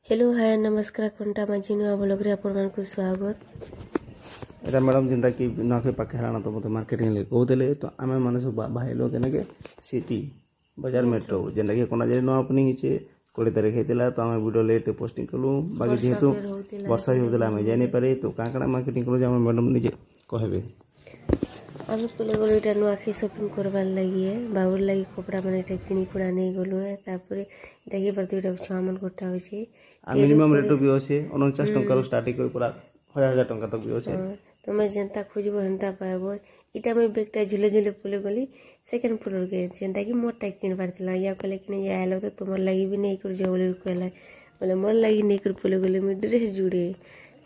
Hello hi नमस्कार कंटा माझी नुआ ब्लॉग रे आपण को स्वागत। एटा मैडम जिंदा कि नखे पाखे हराना तो मते मार्केटिंग ले कहते तो आमे माने सब भाई लोग के सिटी बाजार मेट्रो जेंदा कि कोना जे नो ओपनिंग हिचे 20 तारीख हेतिला तो आमे वीडियो लेट पोस्टिंग कलु बाकी जेहेतु वर्षा ही होतला आमे जानि पारे तो काकड़ा मार्केटिंग करू जे मैडम निजे कहबे आमे पले गलो इटा नुआखी शॉपिंग करबार लगी है बाबुर लगी कपड़ा माने इटा किनी कुड़ा नै गलो है तापरे देखि परति इटा छामन कोठा होछि मिनिमम रेट भी होछि 49 टका रो स्टार्टिंग कर पूरा 1000 टका तक भी होछि तुमे जेंता खोजबो हंता पाबो इटा में बेगटा झुले झुले पले गली सेकंड फ्लोर के जेंता कि मोटा किन पारतिला या कले कि नै आइलो तो तुमर लगी भी नै कर जे बोले कहला बोले मोर लगी नै कर पले गली में ड्रेस जुड़े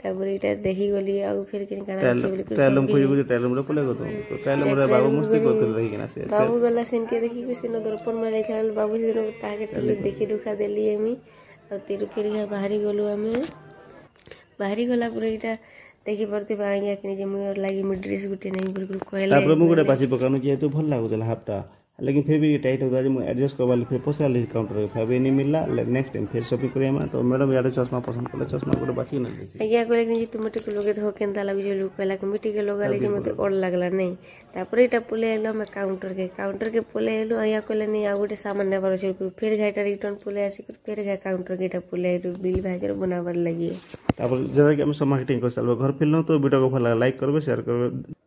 तापर इटा देखि गली आ फिर किन काना छै बोले ट्रायलम खोजबो ट्रायलम रे पले गतो तो ट्रायलम रे बाबू मस्ती करते रही ना से बाबू गला सेन के देखि कि सेन दर्पण में लेथाल बाबू से ताके टले देखि दुखा देली एमी और तीर फिर बाहरी गलु आमे बाहरी गला पुरा इटा देखि परति बांगिया कि जे मोर लागि मि ड्रेस गुटे नै बिल्कुल कहले तापर मु गुटे पासी पकानु जेहेतु भल लागुतला हाफटा लेकिन फिर भी टाइट होता है मैं एडजस्ट करवाली फिर पोसाली काउंटर पे फिर भी नहीं मिलला नेक्स्ट टाइम फिर शॉपिंग करिया तो मैडम यार चश्मा पसंद करले चश्मा गुटे बासी नै देसी आज्ञा कहले कि तुम टिक लोगे तो केनता लागु जे लोग कहला मिट्टी के लोगा ले जे मते और लागला नै तापर इटा पुले एलो मैं काउंटर के पुले एलो आज्ञा कहले नै आ गुटे सामान नेबार छै फिर घाटा रिटर्न पुले आसी फिर घा काउंटर के इटा पुले बिल भाजर बनावर लगी तापर जरा कि हम सब मार्केटिंग कर चलबो घर फिरलो तो वीडियो को भला लाइक करबे शेयर करबे।